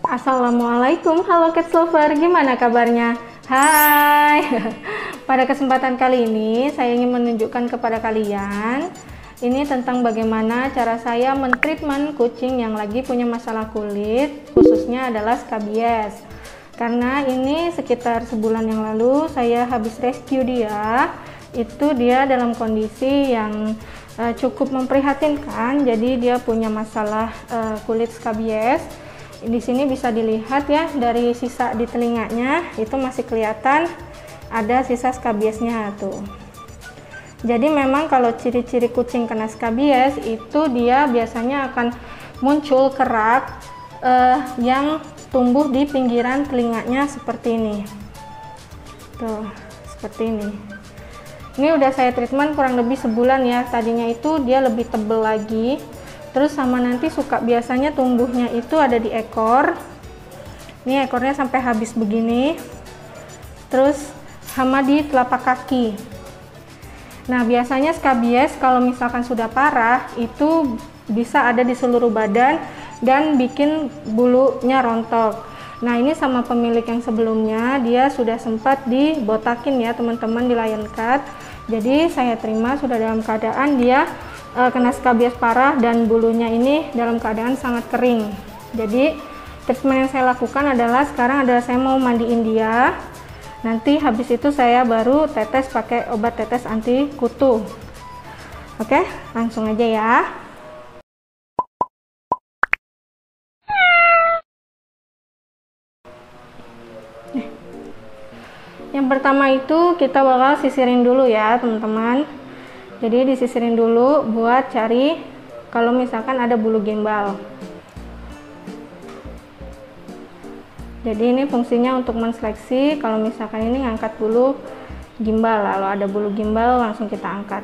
Assalamualaikum, halo Cats Lover, gimana kabarnya? Hai. Pada kesempatan kali ini saya ingin menunjukkan kepada kalian ini tentang bagaimana cara saya mentreatment kucing yang lagi punya masalah kulit, khususnya adalah skabies. Karena ini sekitar sebulan yang lalu saya habis rescue dia. Itu dia dalam kondisi yang cukup memprihatinkan. Jadi dia punya masalah kulit skabies. Di sini bisa dilihat ya, dari sisa di telinganya itu masih kelihatan ada sisa skabiesnya tuh. Jadi memang kalau ciri-ciri kucing kena skabies itu dia biasanya akan muncul kerak yang tumbuh di pinggiran telinganya seperti ini. Tuh, seperti ini. Ini udah saya treatment kurang lebih sebulan ya. Tadinya itu dia lebih tebel lagi. Terus sama nanti suka biasanya tumbuhnya itu ada di ekor. Ini ekornya sampai habis begini. Terus sama di telapak kaki. Nah, biasanya skabies kalau misalkan sudah parah itu bisa ada di seluruh badan dan bikin bulunya rontok. Nah, ini sama pemilik yang sebelumnya dia sudah sempat dibotakin ya teman-teman, di lion cut. Jadi saya terima sudah dalam keadaan dia kena skabies parah dan bulunya ini dalam keadaan sangat kering. Jadi treatment yang saya lakukan adalah sekarang adalah saya mau mandiin dia. Nanti habis itu saya baru tetes pakai obat tetes anti kutu. Oke, langsung aja ya. Yang pertama itu kita bakal sisirin dulu ya teman-teman. Jadi disisirin dulu buat cari kalau misalkan ada bulu gimbal. Jadi ini fungsinya untuk menseleksi kalau misalkan ini ngangkat bulu gimbal. Lalu ada bulu gimbal langsung kita angkat.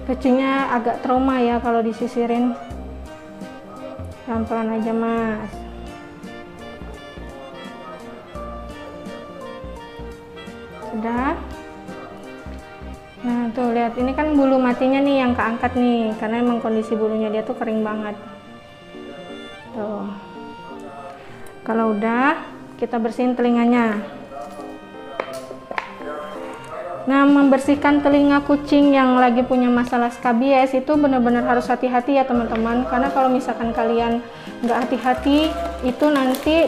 Kucingnya agak trauma ya kalau disisirin. Pelan-pelan aja mas. Sudah. Nah tuh lihat, ini kan bulu matinya nih yang keangkat nih, karena emang kondisi bulunya dia tuh kering banget. Tuh. Kalau udah, kita bersihin telinganya. Nah, membersihkan telinga kucing yang lagi punya masalah skabies itu benar-benar harus hati-hati ya teman-teman, karena kalau misalkan kalian nggak hati-hati itu nanti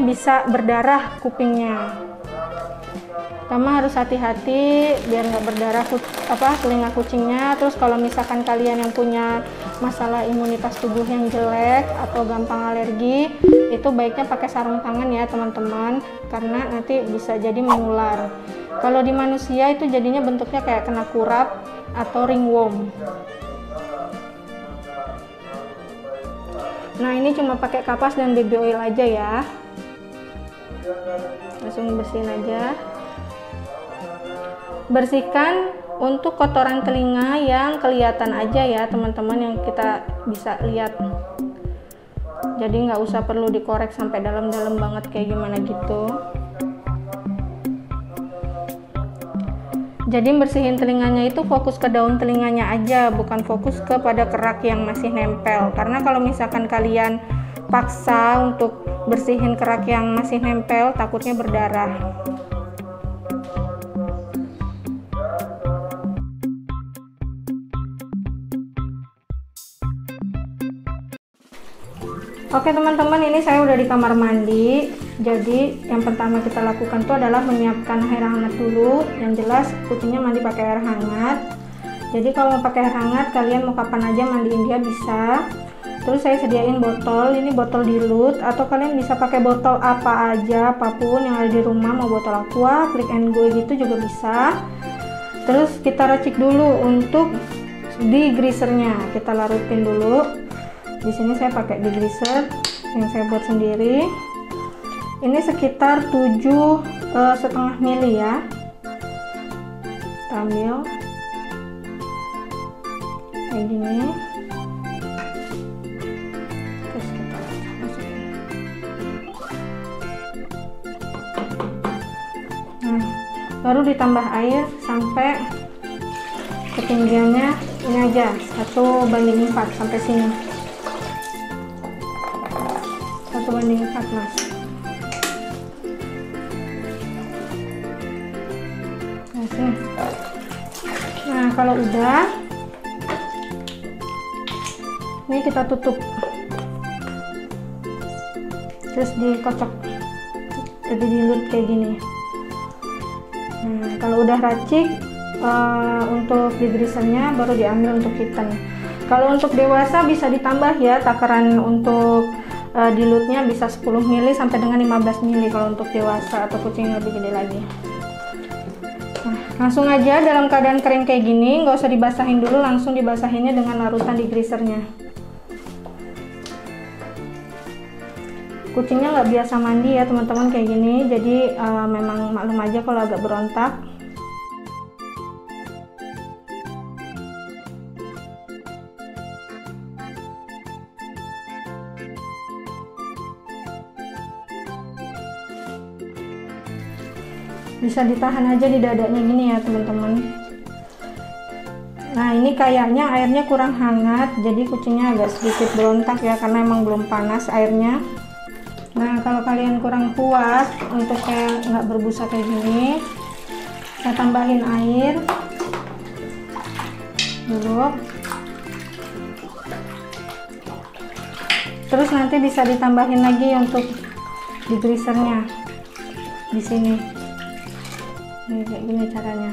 bisa berdarah kupingnya. Pertama harus hati-hati biar nggak berdarah telinga kucingnya. Terus kalau misalkan kalian yang punya masalah imunitas tubuh yang jelek atau gampang alergi, itu baiknya pakai sarung tangan ya teman-teman, karena nanti bisa jadi menular. Kalau di manusia itu jadinya bentuknya kayak kena kurap atau ringworm. Nah, ini cuma pakai kapas dan baby oil aja ya. Langsung bersihin aja. Bersihkan untuk kotoran telinga yang kelihatan aja ya teman-teman, yang kita bisa lihat. Jadi nggak usah perlu dikorek sampai dalam-dalam banget kayak gimana gitu. Jadi bersihin telinganya itu fokus ke daun telinganya aja, bukan fokus kepada kerak yang masih nempel. Karena kalau misalkan kalian paksa untuk bersihin kerak yang masih nempel, takutnya berdarah. Oke teman-teman, ini saya udah di kamar mandi. Jadi yang pertama kita lakukan itu adalah menyiapkan air hangat dulu. Yang jelas kucingnya mandi pakai air hangat. Jadi kalau mau pakai air hangat, kalian mau kapan aja mandiin dia bisa. Terus saya sediain botol, ini botol Dilute, atau kalian bisa pakai botol apa aja, apapun yang ada di rumah, mau botol aqua, Click and Go gitu juga bisa. Terus kita racik dulu untuk degreasernya, kita larutin dulu. Di sini saya pakai degreaser yang saya buat sendiri. Ini sekitar 7,5 mili ya. Kita ambil kayak gini. baru ditambah air sampai ketinggiannya ini aja 1:4 sampai sini, 1:4 mas. Nah kalau udah, ini kita tutup terus dikocok jadi dilut kayak gini. Nah kalau udah racik, untuk degreasernya baru diambil untuk kitten. Kalau untuk dewasa bisa ditambah ya takaran untuk dilutnya, bisa 10 ml sampai dengan 15 ml kalau untuk dewasa atau kucing yang lebih gede lagi. Nah, langsung aja dalam keadaan kering kayak gini, nggak usah dibasahin dulu, langsung dibasahinnya dengan larutan degreasernya. Kucingnya nggak biasa mandi ya teman-teman kayak gini, jadi memang maklum aja kalau agak berontak. Bisa ditahan aja di dadanya gini ya teman-teman. Nah ini kayaknya airnya kurang hangat, jadi kucingnya agak sedikit berontak ya, karena emang belum panas airnya. Nah kalau kalian kurang puas untuk kayak nggak berbusa kayak gini, saya tambahin air dulu, terus nanti bisa ditambahin lagi untuk degreasernya di sini. Nih, kayak gini caranya.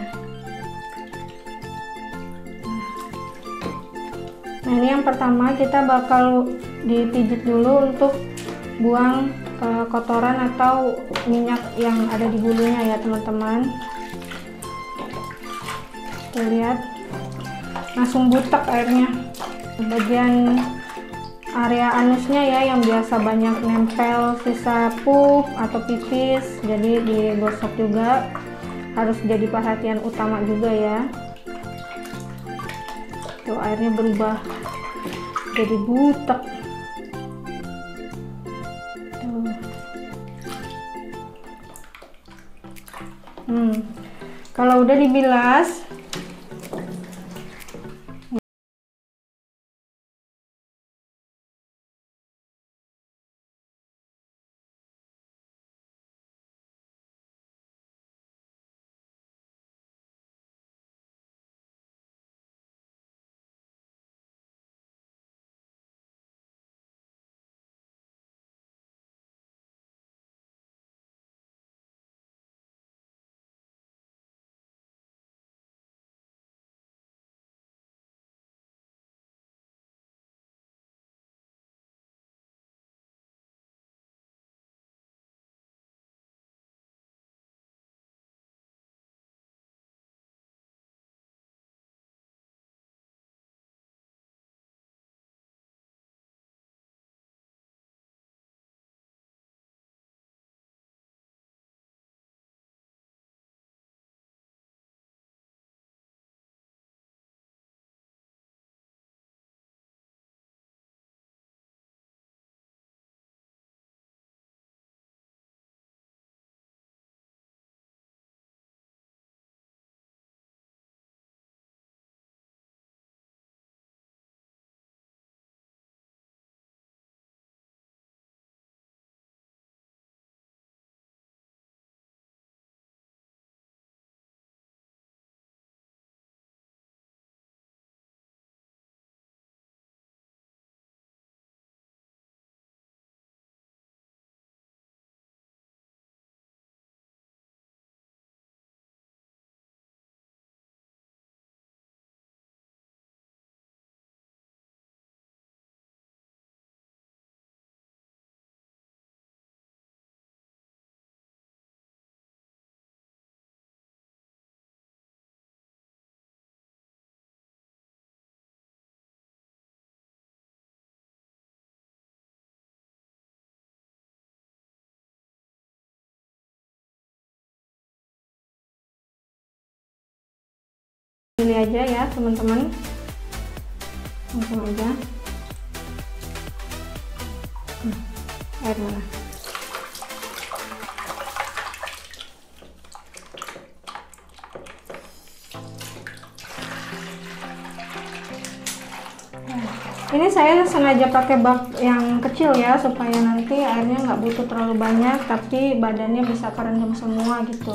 Nah ini yang pertama kita bakal dipijit dulu untuk buang kotoran atau minyak yang ada di bulunya ya teman-teman. Tuh lihat, langsung butek airnya. Bagian area anusnya ya yang biasa banyak nempel sisa pup atau pipis, jadi digosok juga. Harus jadi perhatian utama juga ya. Tuh airnya berubah jadi butek. Tuh. Kalau udah dibilas, ini aja ya teman-teman, langsung aja. Air mana? Ini saya sengaja pakai bak yang kecil ya, supaya nanti airnya nggak butuh terlalu banyak, tapi badannya bisa kerendam semua gitu.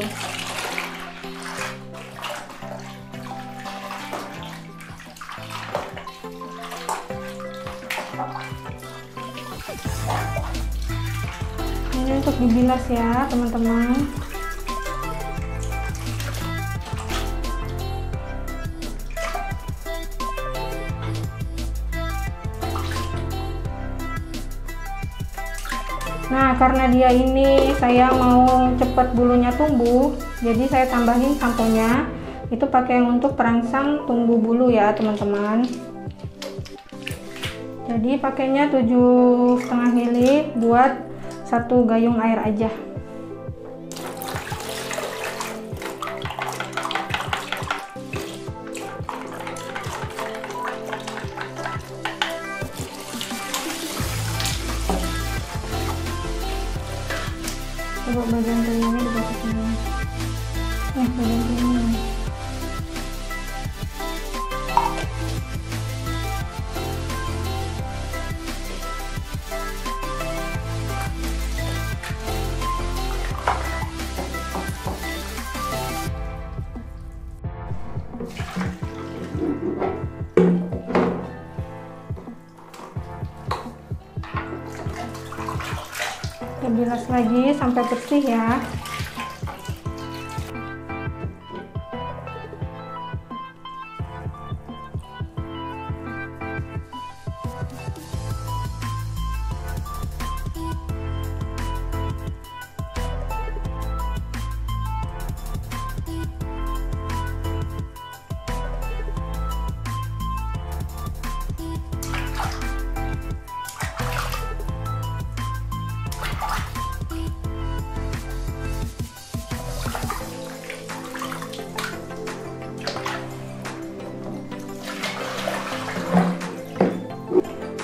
Ini untuk dibilas ya teman-teman. Nah, karena dia ini saya mau cepat bulunya tumbuh, jadi saya tambahin samponya. Itu pakai yang untuk perangsang tumbuh bulu ya teman-teman. Jadi pakainya 7,5 ml buat 1 gayung air aja. Coba bagian telinganya dikasih sini. Bagian telinganya. Bilas lagi sampai bersih ya.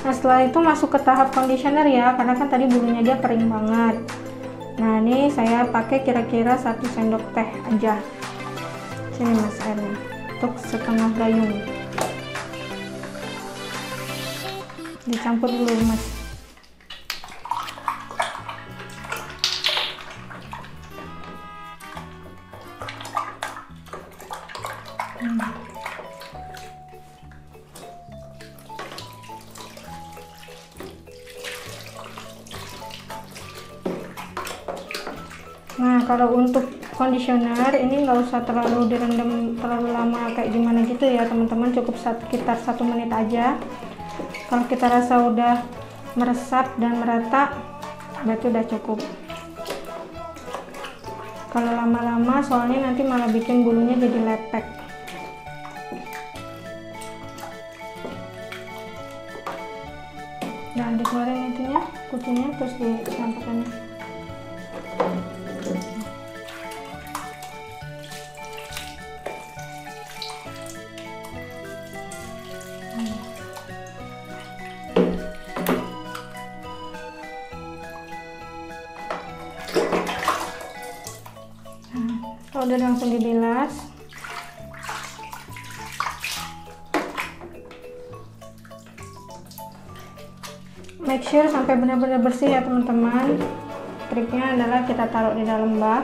Nah, setelah itu masuk ke tahap conditioner ya, karena kan tadi bulunya dia kering banget. Nah, ini saya pakai kira-kira 1 sendok teh aja. Sini mas airnya, untuk setengah gayung. Dicampur dulu mas. Nah, kalau untuk conditioner ini nggak usah terlalu direndam terlalu lama kayak gimana gitu ya teman-teman, cukup sekitar 1 menit aja. Kalau kita rasa udah meresap dan merata, berarti udah cukup. Kalau lama-lama soalnya nanti malah bikin bulunya jadi lepek. Nah, dikeluarin itunya, kutunya, terus dicampurkannya. Kalau udah langsung dibilas, make sure sampai benar-benar bersih ya teman-teman. Triknya adalah kita taruh di dalam bak,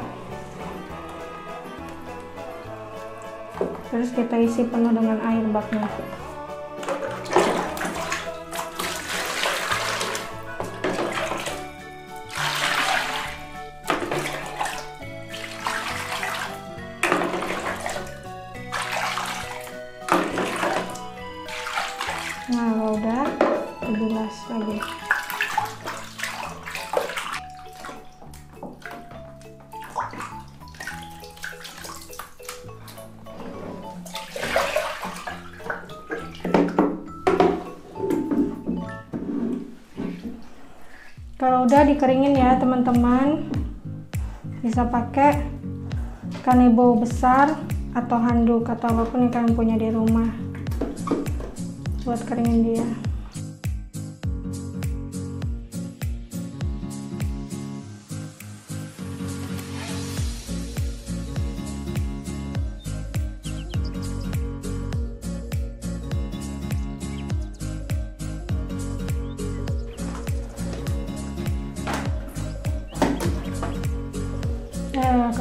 terus kita isi penuh dengan air baknya. Nah, kalau udah dibilas lagi. Kalau udah dikeringin ya teman-teman, bisa pakai kanebo besar atau handuk atau apapun yang kalian punya di rumah buat keringin dia.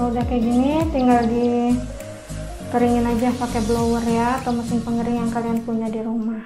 Kalau udah kayak gini tinggal dikeringin aja pakai blower ya, atau mesin pengering yang kalian punya di rumah.